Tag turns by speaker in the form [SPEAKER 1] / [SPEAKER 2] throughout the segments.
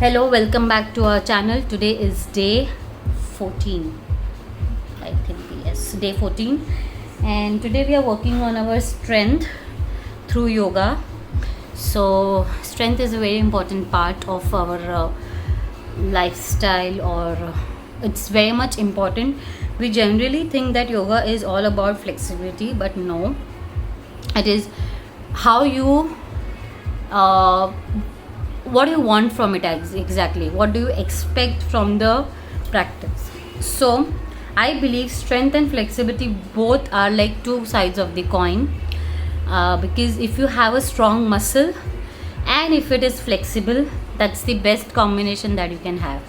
[SPEAKER 1] Hello, welcome back to our channel. Today is day 14. I think yes, day 14. And today we are working on our strength through yoga. So, strength is a very important part of our lifestyle, or it's very much important. We generally think that yoga is all about flexibility, but no, it is how you uh, what do you want from it exactly, what do you expect from the practice. So I believe strength and flexibility both are like two sides of the coin, because if you have a strong muscle and if it is flexible, that's the best combination that you can have.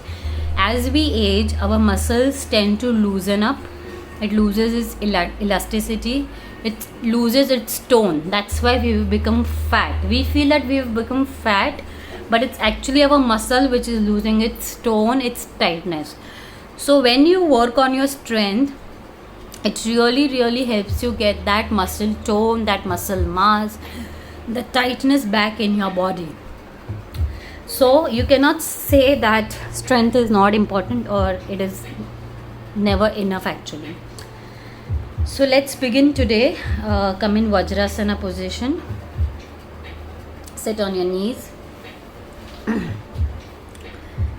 [SPEAKER 1] As we age, our muscles tend to loosen up, it loses its elasticity, it loses its tone. That's why we become fat. We feel that we've become fat, but it's actually our muscle which is losing its tone, its tightness. So when you work on your strength, it really helps you get that muscle tone, that muscle mass, the tightness back in your body. So you cannot say that strength is not important, or it is never enough actually. So let's begin today. Come in Vajrasana position. Sit on your knees.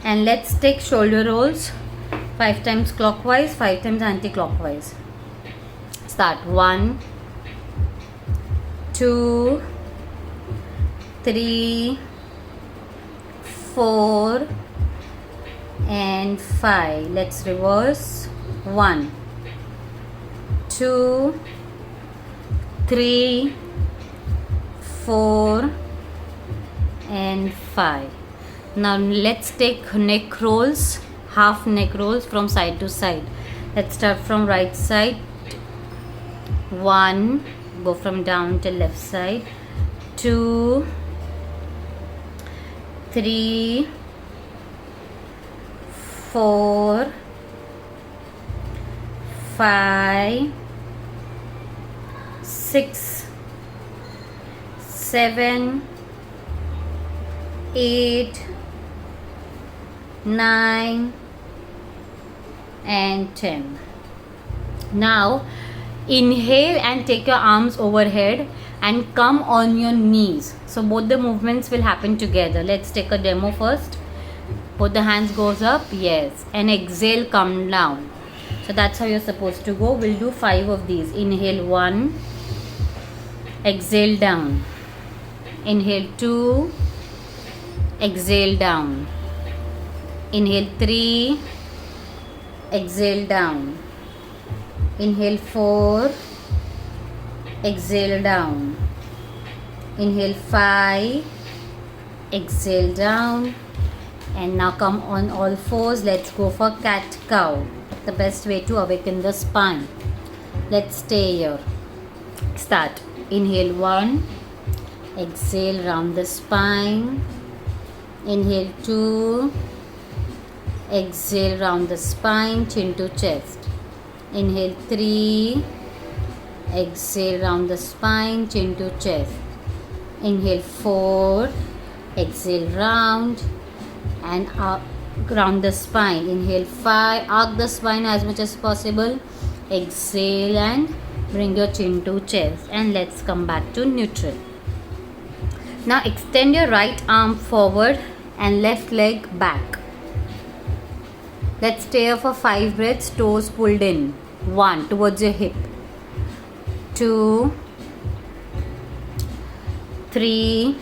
[SPEAKER 1] And let's take shoulder rolls 5 times clockwise, 5 times anti-clockwise. Start 1, 2, 3, 4 and 5. Let's reverse. 1, 2, 3, 4 and 5. Now let's take neck rolls, half neck rolls from side to side. Let's start from right side. 1, go from down to left side. 2, 3, 4, 5, 6, 7, 8, 9 and 10. Now inhale and take your arms overhead and come on your knees. So both the movements will happen together. Let's take a demo first. Both the hands goes up, yes, and exhale, come down. So that's how you're supposed to go. We'll do 5 of these. Inhale 1, exhale down. Inhale 2, exhale down. Inhale 3, exhale down. Inhale 4, exhale down. Inhale 5, exhale down. And now come on all fours. Let's go for cat cow. The best way to awaken the spine. Let's stay here. Start. Inhale 1, exhale round the spine. Inhale 2, exhale round the spine, chin to chest. Inhale 3, exhale round the spine, chin to chest. Inhale 4, exhale round and up, round the spine. Inhale 5, arc the spine as much as possible. Exhale and bring your chin to chest. And let's come back to neutral. Now extend your right arm forward and left leg back. Let's stay here for 5 breaths, toes pulled in. 1, towards your hip. 2, 3,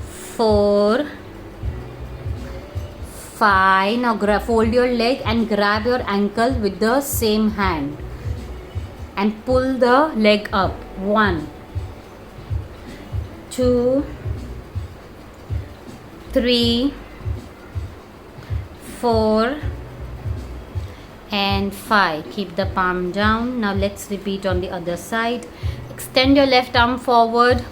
[SPEAKER 1] 4, 5. Now fold your leg and grab your ankle with the same hand and pull the leg up. 1, 2, 3, 4 and 5. Keep the palm down. Now let's repeat on the other side. Extend your left arm forward,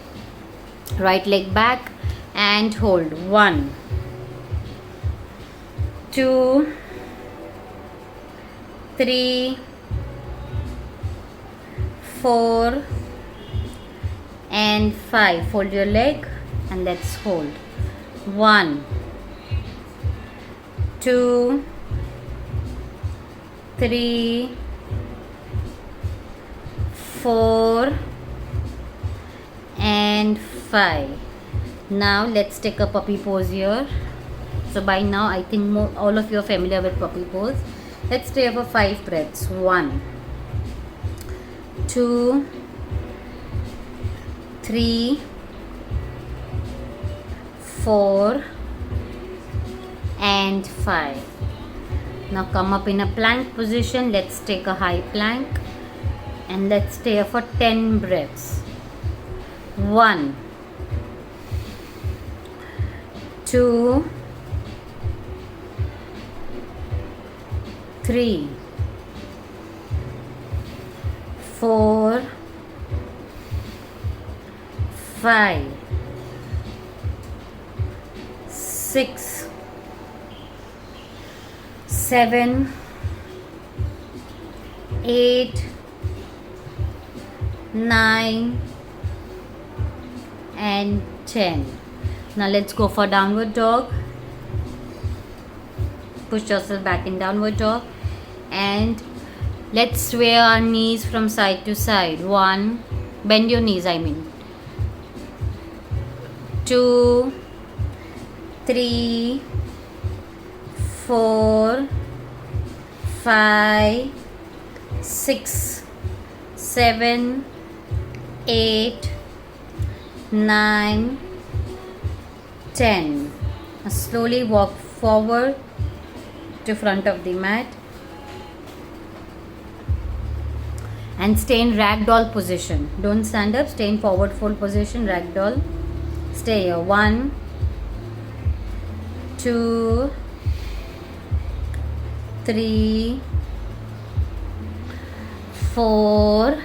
[SPEAKER 1] right leg back and hold. 1, 2, 3, 4 and 5. Fold your leg and let's hold. 1, 2, 3, 4 and 5. Now let's take a puppy pose here. So by now I think all of you are familiar with puppy pose. Let's stay for 5 breaths. 1, 2, 3, 4 and 5. Now come up in a plank position. Let's take a high plank and let's stay for 10 breaths. 1, 2, 3, 4, 5, 6, 7, 8, 9 and 10. Now let's go for downward dog. Push yourself back in downward dog and let's sway our knees from side to side. 1, bend your knees, 2, 3, 4, 5, 6, 7, 8, 9, 10. Now slowly walk forward to front of the mat and stay in ragdoll position. Don't stand up, stay in forward fold position, ragdoll. Stay here. 1, 2, 3, 4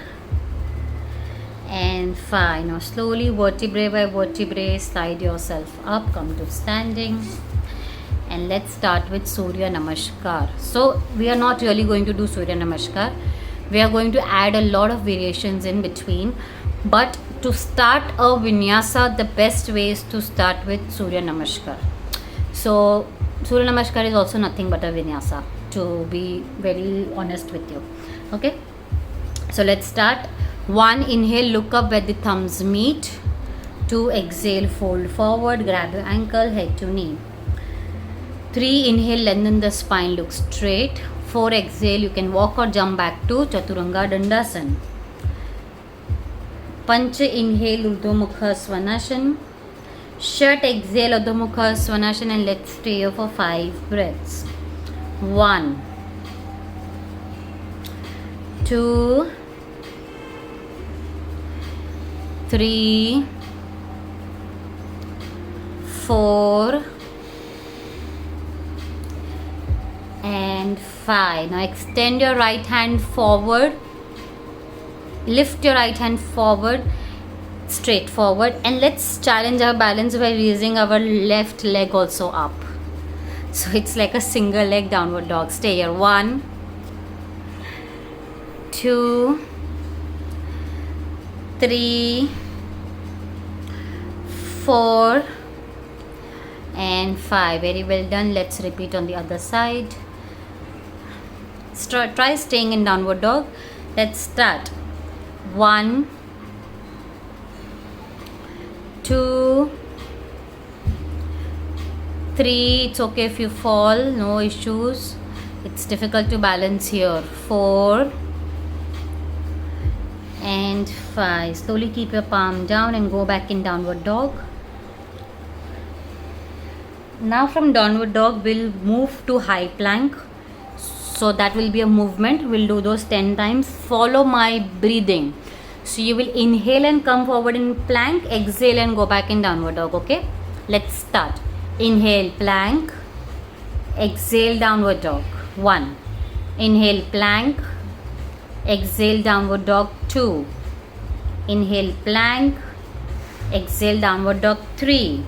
[SPEAKER 1] and 5. Now slowly vertebrae by vertebrae slide yourself up, come to standing. And let's start with Surya Namaskar. So we are not really going to do Surya Namaskar. We are going to add a lot of variations in between. But to start a vinyasa, the best way is to start with Surya Namaskar. So Surya Namaskar is also nothing but a vinyasa, to be very honest with you. Okay. So let's start. 1, inhale, look up where the thumbs meet. 2, exhale, fold forward, grab your ankle, head to knee. 3, inhale, lengthen the spine, look straight. 4, exhale, you can walk or jump back to Chaturanga Dandasana. Panch, inhale, Urdhva Mukha Svanasana. Shat, exhale, Urdhva Mukha Svanasana, and let's stay here for 5 breaths. 1, 2, 3, 4 and 5. Now extend your right hand forward, lift your right hand forward, straight forward, and let's challenge our balance by raising our left leg also up. So it's like a single leg downward dog. Stay here. 1, 2, 3, 4 and 5. Very well done. Let's repeat on the other side. Try staying in downward dog. Let's start. 1, 2, 3. It's okay if you fall, no issues. It's difficult to balance here. 4 and 5. Slowly keep your palm down and go back in downward dog. Now from downward dog we'll move to high plank. So that will be a movement. We'll do those 10 times. Follow my breathing. So you will inhale and come forward in plank, exhale and go back in downward dog. Okay, let's start. Inhale, plank, exhale, downward dog. 1, inhale, plank, exhale, downward dog. 2, inhale, plank, exhale, downward dog. 3,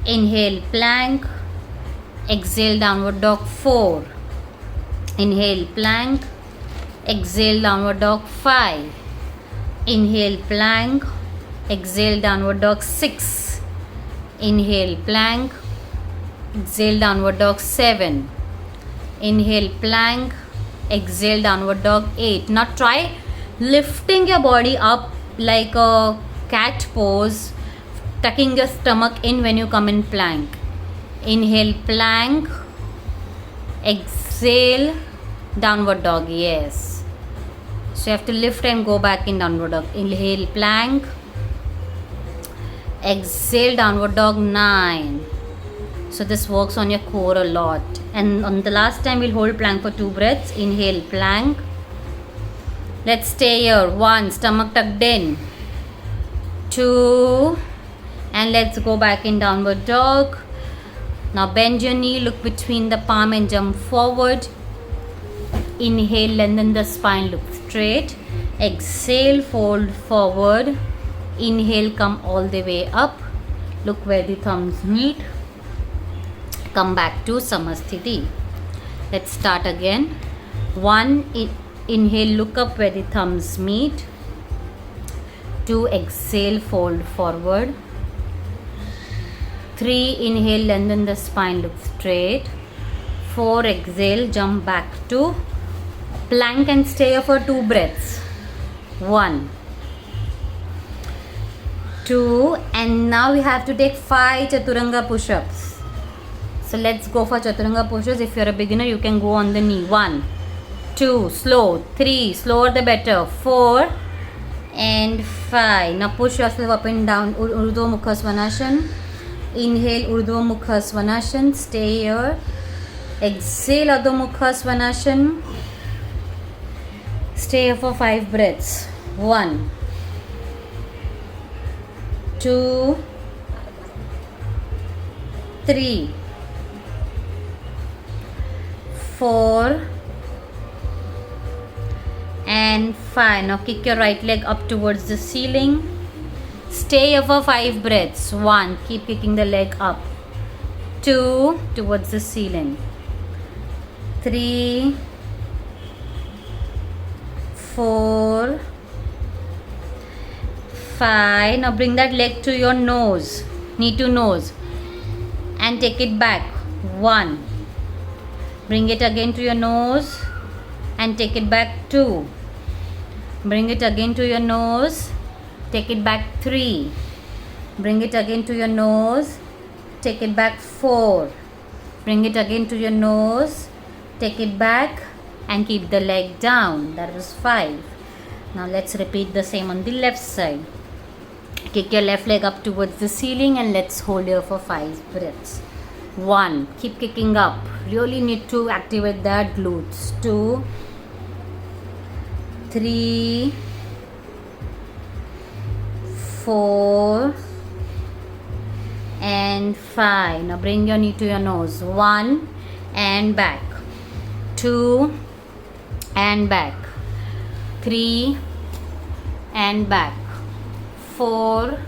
[SPEAKER 1] inhale, plank, exhale, downward dog. 4, inhale, plank, exhale, downward dog. 5, inhale, plank, exhale, downward dog. 6, Inhale, plank. Exhale, downward dog 7. Inhale, plank. Exhale, downward dog 8. Now try lifting your body up like a cat pose, tucking your stomach in when you come in plank. Inhale, plank. Exhale, downward dog. Yes. So you have to lift and go back in downward dog. Inhale, plank. Exhale, downward dog 9. So this works on your core a lot. And on the last time we'll hold plank for 2 breaths. Inhale, plank. Let's stay here. 1, stomach tucked in. 2, and let's go back in downward dog. Now bend your knee, look between the palm and jump forward. Inhale, lengthen the spine, look straight. Exhale, fold forward. Inhale, come all the way up. Look where the thumbs meet. Come back to Samasthiti. Let's start again. 1, inhale, look up where the thumbs meet. 2, exhale, fold forward. 3, inhale, lengthen the spine, look straight. 4, exhale, jump back to plank and stay here for 2 breaths. 1, 2, and now we have to take 5 Chaturanga push-ups. So let's go for Chaturanga push-ups. If you're a beginner, you can go on the knee. 1, 2, slow. 3, slower the better. 4 and 5. Now push yourself up and down. Urdhva Mukha Svanasana. Inhale, Urdhva Mukha Svanasana. Stay here. Exhale, Adho Mukha Svanasana. Stay here for 5 breaths. 1, 2, 3, 4 and 5. Now kick your right leg up towards the ceiling. Stay here for 5 breaths. 1, keep kicking the leg up. 2, towards the ceiling. 3, 4, 5. Now bring that leg to your nose, knee to nose, and take it back. 1. Bring it again to your nose and take it back. 2. Bring it again to your nose, take it back. 3. Bring it again to your nose, take it back. 4. Bring it again to your nose, take it back, and keep the leg down. That was 5. Now let's repeat the same on the left side. Kick your left leg up towards the ceiling and let's hold here for 5 breaths. 1, keep kicking up. Really need to activate that glutes. 2, 3, 4 and 5. Now bring your knee to your nose. 1 and back. 2 and back. 3 and back. 4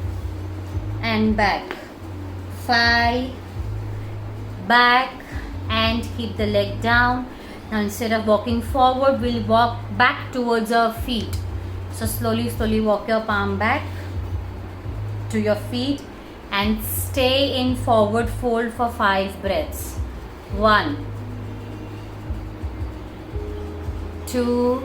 [SPEAKER 1] and back. 5 back, and keep the leg down. Now instead of walking forward, we'll walk back towards our feet. So slowly walk your palm back to your feet and stay in forward fold for 5 breaths. 1, 2,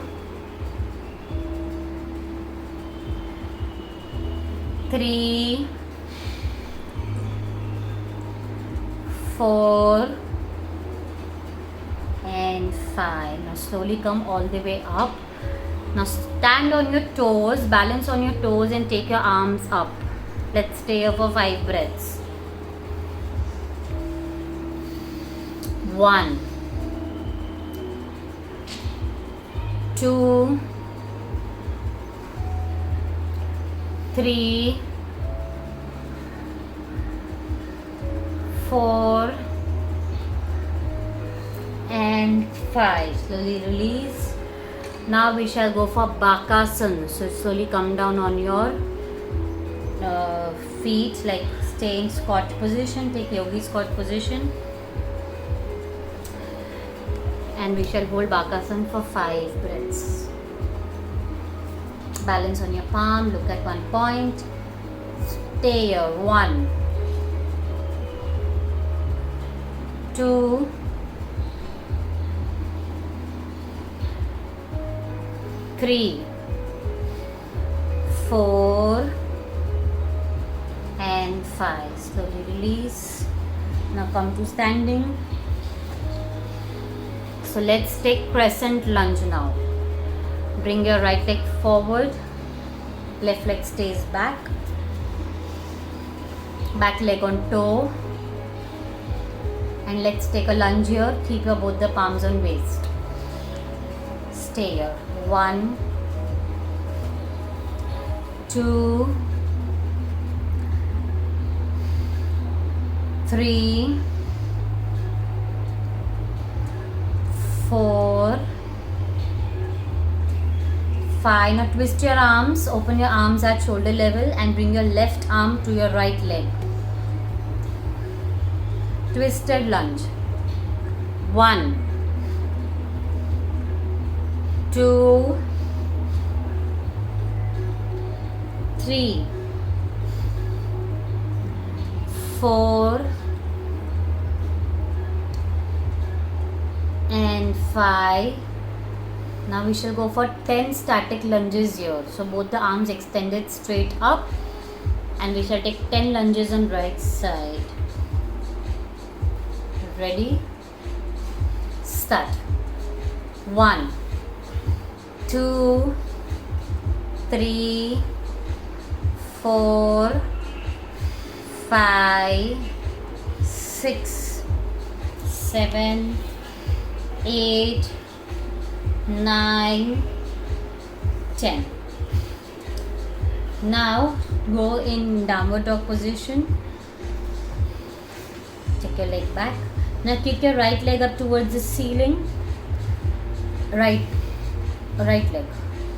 [SPEAKER 1] 3, 4 and 5. Now slowly come all the way up. Now stand on your toes, balance on your toes and take your arms up. Let's stay here for 5 breaths. 1, 2, 3, 4 and 5. Slowly release. Now we shall go for Bakasana. So slowly come down on your feet, like stay in squat position. Take yogi squat position. And we shall hold Bakasana for 5 breaths. Balance on your palm. Look at one point. Stay here. 1, 2, 3, 4 and 5. Slowly release. Now come to standing. So let's take crescent lunge now. Bring your right leg forward, left leg stays back, back leg on toe, and let's take a lunge here. Keep your both the palms on waist. Stay here. 1, 2, 3, 4, 5. Now twist your arms, open your arms at shoulder level and bring your left arm to your right leg. Twisted lunge. 1, 2, 3, 4 and 5. Now we shall go for 10 static lunges here. So both the arms extended straight up, and we shall take 10 lunges on right side. Ready? Start. 1, 2, 3, 4, 5, 6, 7, 8, 9, 10. Now go in downward dog position. Take your leg back. Now kick your right leg up towards the ceiling. Right leg,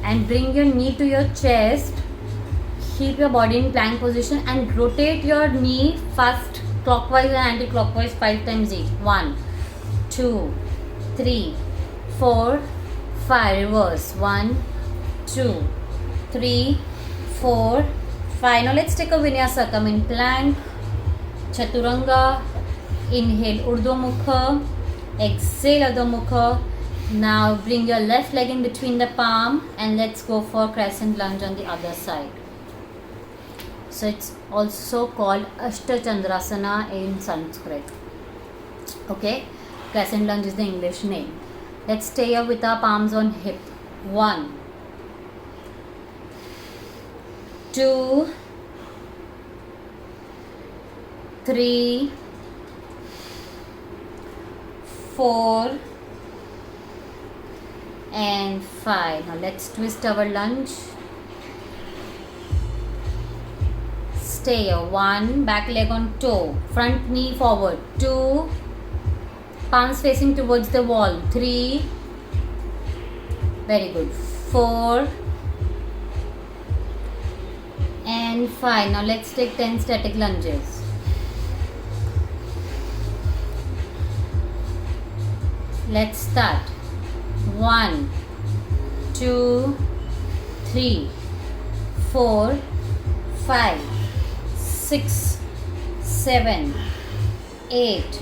[SPEAKER 1] and bring your knee to your chest. Keep your body in plank position and rotate your knee first clockwise and anti-clockwise 5 times each. 1, 2, 3, 4, 5. Reverse. 1, 2, 3, 4, 5. Now let's take a vinyasa. Come in plank, chaturanga. Inhale Urdhva Mukha, exhale Adho Mukha. Now bring your left leg in between the palm and let's go for crescent lunge on the other side. So it's also called Ashtachandrasana in Sanskrit. Okay, crescent lunge is the English name. Let's stay here with our palms on hip. 1, 2, 3, 4 and 5. Now let's twist our lunge. Stay here. 1, back leg on toe, front knee forward. 2, palms facing towards the wall. 3, very good. 4 and 5. Now let's take 10 static lunges. Let's start. 1, 2, 3, 4, 5, 6, 7, 8,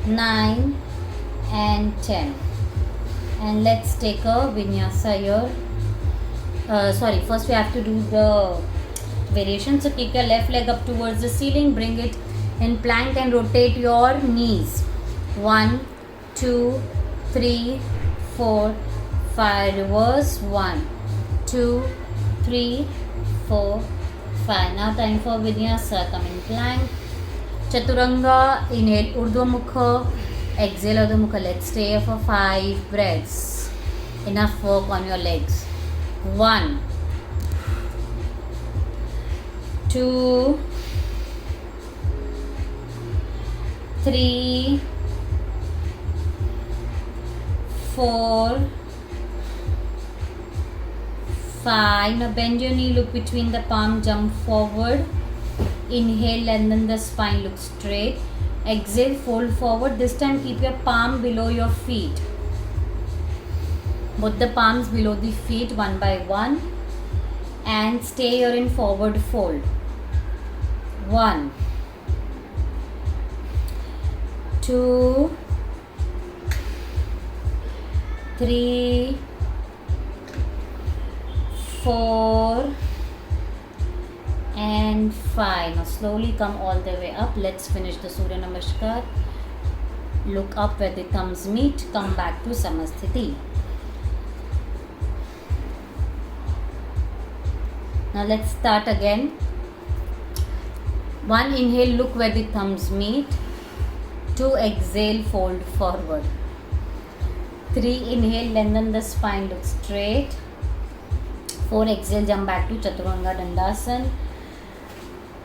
[SPEAKER 1] 9 and 10. And let's take a vinyasa here. First we have to do the variation. So kick your left leg up towards the ceiling, bring it in plank and rotate your knees. 1, 2, 3, 4, 5. Reverse. 1, 2, 3, 4, 5. Now time for vinyasa. Come in plank, chaturanga. Inhale Urdhva Mukha, exhale Adho Mukha. Let's stay here for 5 breaths. Enough work on your legs. 1, 2, 3, 4, 5. Now bend your knee, look between the palm, jump forward. Inhale, lengthen the spine, look straight. Exhale, fold forward. This time keep your palm below your feet. Both the palms below the feet, one by one. And stay here in forward fold. 1, 2, 3, 4 and 5. Now slowly come all the way up. Let's finish the Surya Namaskar. Look up where the thumbs meet. Come back to Samasthiti. Now let's start again. 1, inhale, look where the thumbs meet. 2, exhale, fold forward. 3, inhale, lengthen the spine, look straight. 4, exhale, jump back to Chaturanga Dandasana.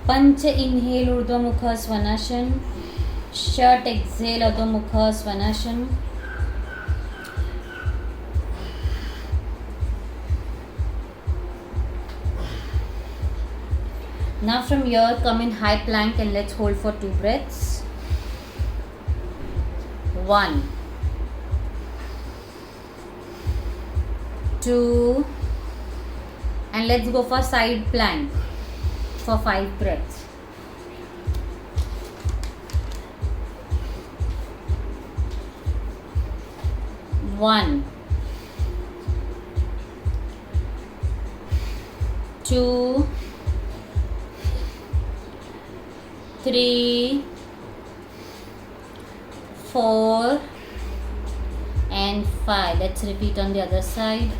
[SPEAKER 1] Pancha, inhale, Urdhva Mukha Svanasana. Shat, exhale, Adho Mukha Svanasana. Now from here, come in high plank and let's hold for 2 breaths. 1, 2, and let's go for side plank for 5 breaths. 1, 2, 3, 4 and 5. Let's repeat on the other side.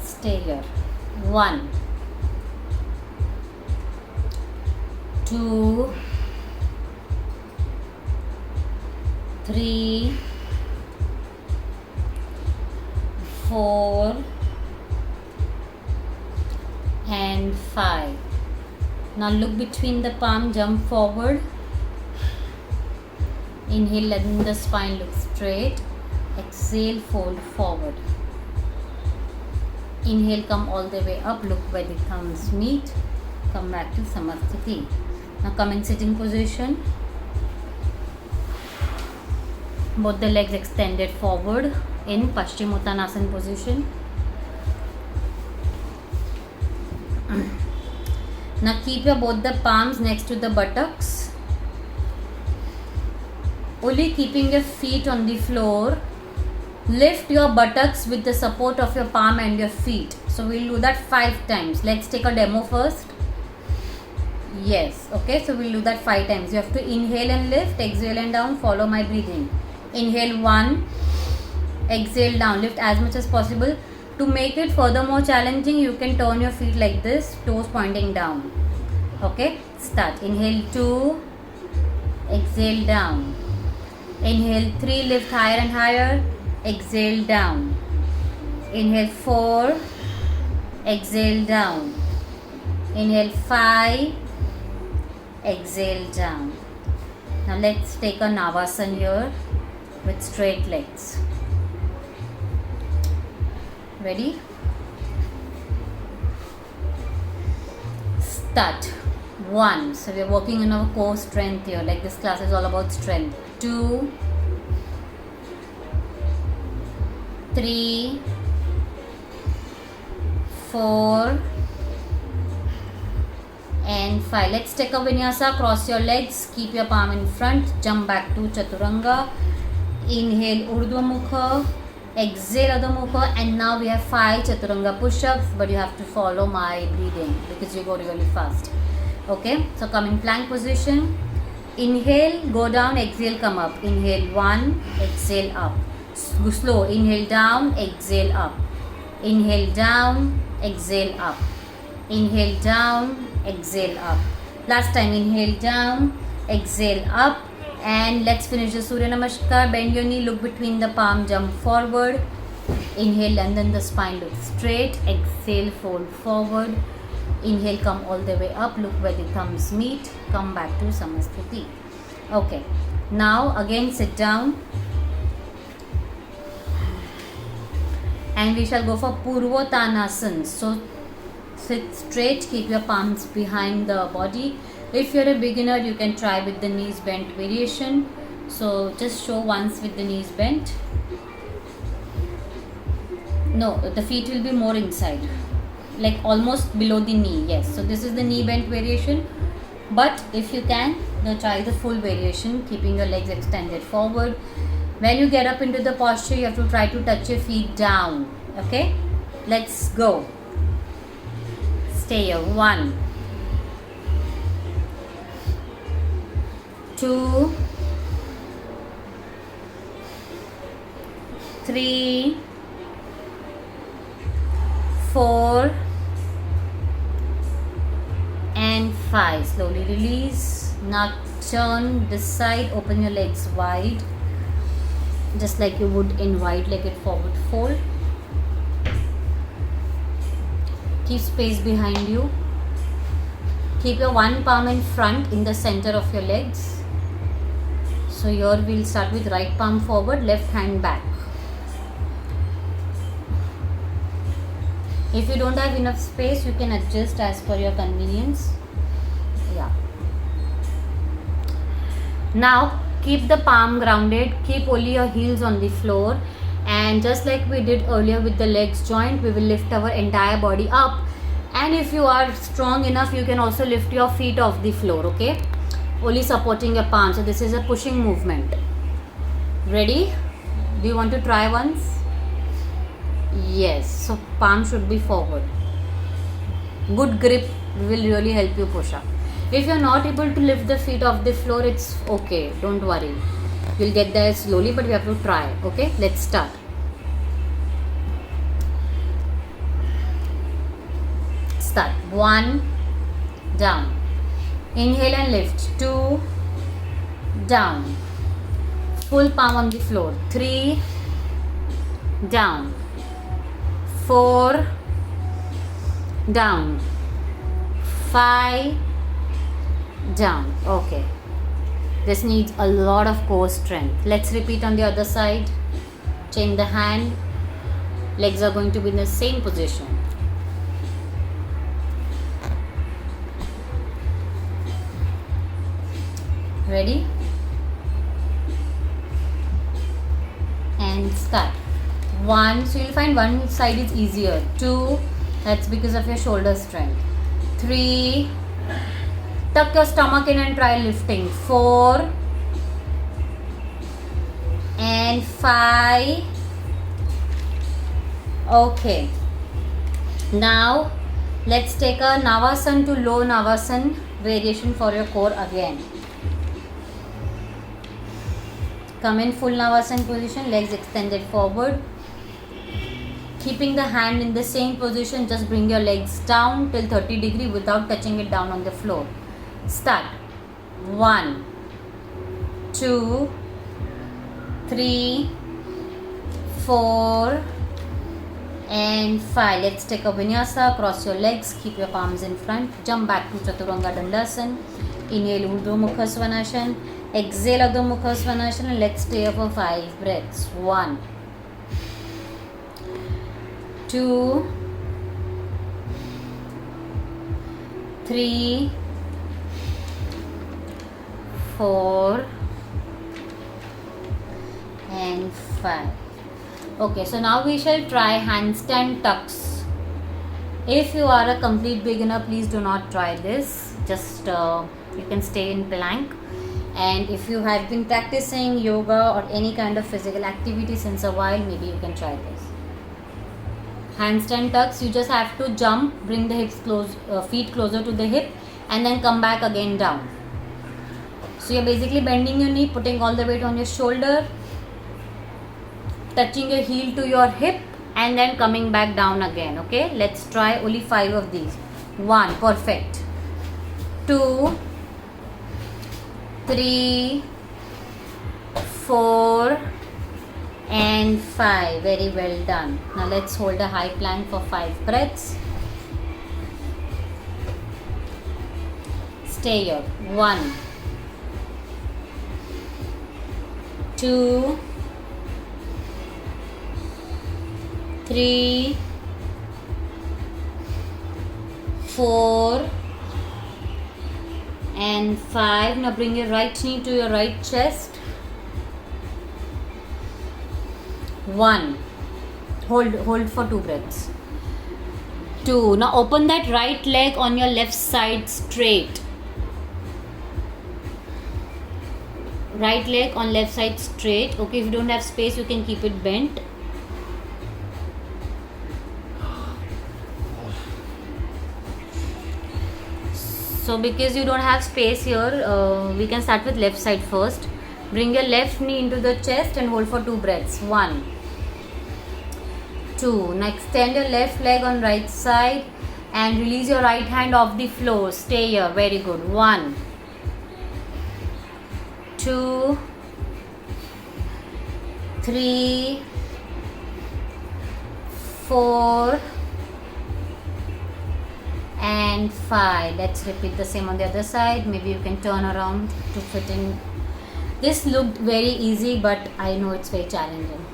[SPEAKER 1] Stay here. 1, 2, 3, 4 and 5. Now look between the palm, jump forward. Inhale, lengthen the spine, look straight. Exhale, fold forward. Inhale, come all the way up, look where the thumbs meet. Come back to Samasthiti. Now come in sitting position. Both the legs extended forward in Paschimottanasana position. Now keep your both the palms next to the buttocks. Only keeping your feet on the floor. Lift your buttocks with the support of your palm and your feet. So we'll do that 5 times. Let's take a demo first. Yes, okay, so we'll do that 5 times. You have to inhale and lift, exhale and down, follow my breathing. Inhale 1, exhale down, lift as much as possible. To make it further more challenging, you can turn your feet like this, toes pointing down. Okay, start. Inhale 2, exhale down. Inhale 3, lift higher and higher, exhale down. Inhale 4, exhale down. Inhale 5, exhale down. Now let's take a Navasana here with straight legs. Ready? Start. 1. So we are working on our core strength here. Like this class is all about strength. 2, 3, 4 and 5. Let's take a vinyasa. Cross your legs. Keep your palm in front. Jump back to Chaturanga. Inhale Urdhva Mukha. Exhale Adho Mukha. And now we have 5 Chaturanga push-ups. But you have to follow my breathing because you go really fast. Okay. So come in plank position. Inhale, go down. Exhale, come up. Inhale 1. Exhale up. Slow. Inhale down. Exhale up. Inhale down. Exhale up. Inhale down. Exhale up. Last time, inhale down, exhale up, and let's finish the Surya Namaskar. Bend your knee, look between the palm, jump forward. Inhale, lengthen the spine, look straight. Exhale, fold forward. Inhale, come all the way up, look where the thumbs meet. Come back to Samasthiti. Okay, now again sit down. And we shall go for Purvottanasana. So sit straight, keep your palms behind the body. If you're a beginner, you can try with the knees bent variation. So just show once with the knees bent. No, the feet will be more inside, like almost below the knee. Yes, so this is the knee bent variation. But if you can, now try the full variation, keeping your legs extended forward. When you get up into the posture, you have to try to touch your feet down. Okay, let's go. Stay here. 1, 2, 3, 4 and 5. Slowly release. Now turn this side, open your legs wide, just like you would in wide-legged forward fold. Keep space behind you. Keep your one palm in front in the center of your legs. So here we'll start with right palm forward, left hand back. If you don't have enough space, you can adjust as per your convenience. Yeah. Now keep the palm grounded, keep only your heels on the floor, and just like we did earlier with the legs joint, we will lift our entire body up. And if you are strong enough, you can also lift your feet off the floor, okay? Only supporting your palm. So this is a pushing movement. Ready? Do you want to try once? Yes. So palm should be forward. Good grip will really help you push up. If you're not able to lift the feet off the floor, it's okay. Don't worry. You'll get there slowly, but you have to try. Okay? Let's start. Start. 1, down. Inhale and lift. 2, down. Full palm on the floor. 3, down. 4, down. 5, down. Okay. This needs a lot of core strength. Let's repeat on the other side. Change the hand. Legs are going to be in the same position. Ready? And start. 1, so you'll find one side is easier. 2, that's because of your shoulder strength. 3, tuck your stomach in and try lifting. 4 and 5. Okay. Now let's take a Navasan to low Navasan variation for your core again. Come in full Navasan position, legs extended forward. Keeping the hand in the same position, just bring your legs down till 30 degrees without touching it down on the floor. Start. 1, 2, 3, 4 and 5. Let's take a vinyasa. Cross your legs, keep your palms in front. Jump back to Chaturanga Dandasana. Inhale Urdhva Mukha Svanasana. Exhale Adho Mukha Svanasana. Let's stay for 5 breaths. 1, 2, 3, 4 and 5. Okay, so now we shall try handstand tucks. If you are a complete beginner, please do not try this. Just you can stay in plank. And if you have been practicing yoga or any kind of physical activity since a while, maybe you can try this. Handstand tucks, you just have to jump, bring the hips feet closer to the hip, and then come back again down. So you're basically bending your knee, putting all the weight on your shoulder, touching your heel to your hip, and then coming back down again. Okay, let's try only 5 of these. 1, perfect. 2, 3, 4 and 5. Very well done. Now let's hold a high plank for 5 breaths. Stay here. 1, 2, 3, 4 and 5. Now bring your right knee to your right chest. 1, hold for 2 breaths. 2, now open that right leg on your left side straight. right leg on left side straight. Okay, if you don't have space, you can keep it bent. So because you don't have space here, we can start with left side first. Bring your left knee into the chest and hold for 2 breaths. 1, 2. Now extend your left leg on right side and release your right hand off the floor. Stay here. Very good. 1, 2, 3, 4 and 5. Let's repeat the same on the other side. Maybe you can turn around to fit in. This looked very easy, but I know it's very challenging.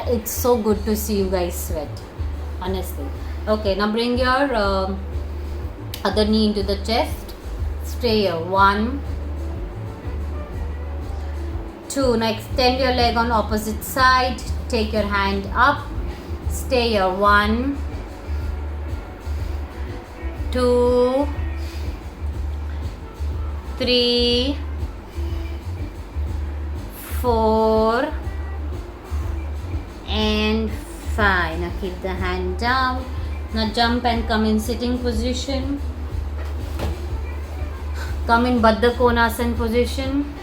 [SPEAKER 1] It's so good to see you guys sweat, honestly. Okay, now bring your other knee into the chest. Stay here. 1, 2. Now extend your leg on opposite side. Take your hand up. Stay here. 1, 2, 3, 4 and 5. Now keep the hand down. Now jump and come in sitting position. Come in Baddha Konasana position,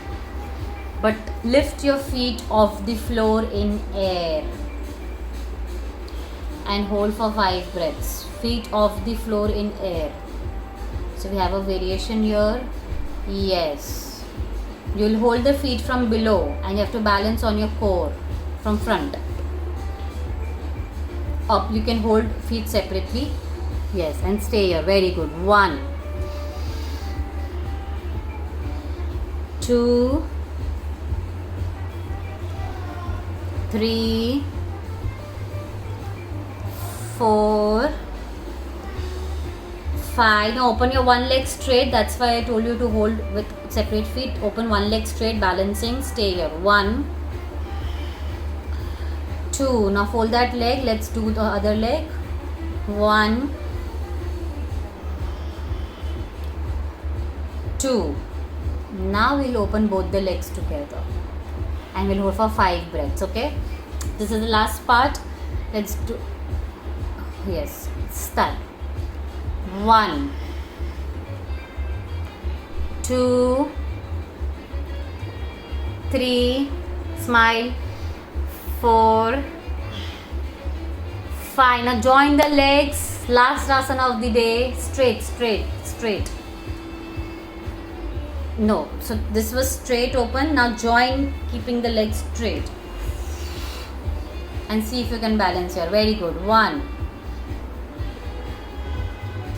[SPEAKER 1] but lift your feet off the floor in air and hold for 5 breaths. Feet off the floor in air. So we have a variation here. Yes, you'll hold the feet from below and you have to balance on your core from front. Up, you can hold feet separately. Yes, and stay here. Very good. 1, 2, 3, 4, 5. Now open your one leg straight. That's why I told you to hold with separate feet. Open one leg straight, balancing. Stay here. 1, 2. Now fold that leg. Let's do the other leg. 1, 2. Now we'll open both the legs together and we'll hold for 5 breaths. Okay, this is the last part. Let's do. Yes, start. 1, 2, 3. Smile. 4, 5. Now join the legs. Last asana of the day. Straight, straight, straight. No, so this was straight open. Now join, keeping the legs straight and see if you can balance here. Very good. 1,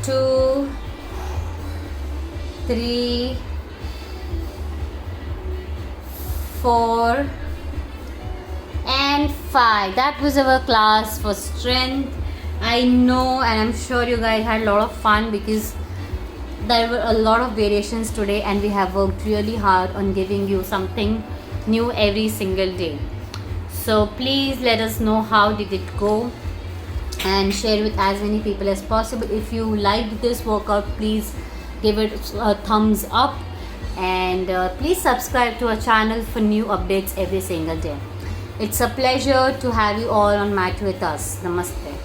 [SPEAKER 1] 2, 3, 4 and 5. That was our class for strength. I know, and I'm sure you guys had a lot of fun because there were a lot of variations today and we have worked really hard on giving you something new every single day. So please let us know how did it go and share with as many people as possible. If you liked this workout, please give it a thumbs up and please subscribe to our channel for new updates every single day. It's a pleasure to have you all on mat with us. Namaste.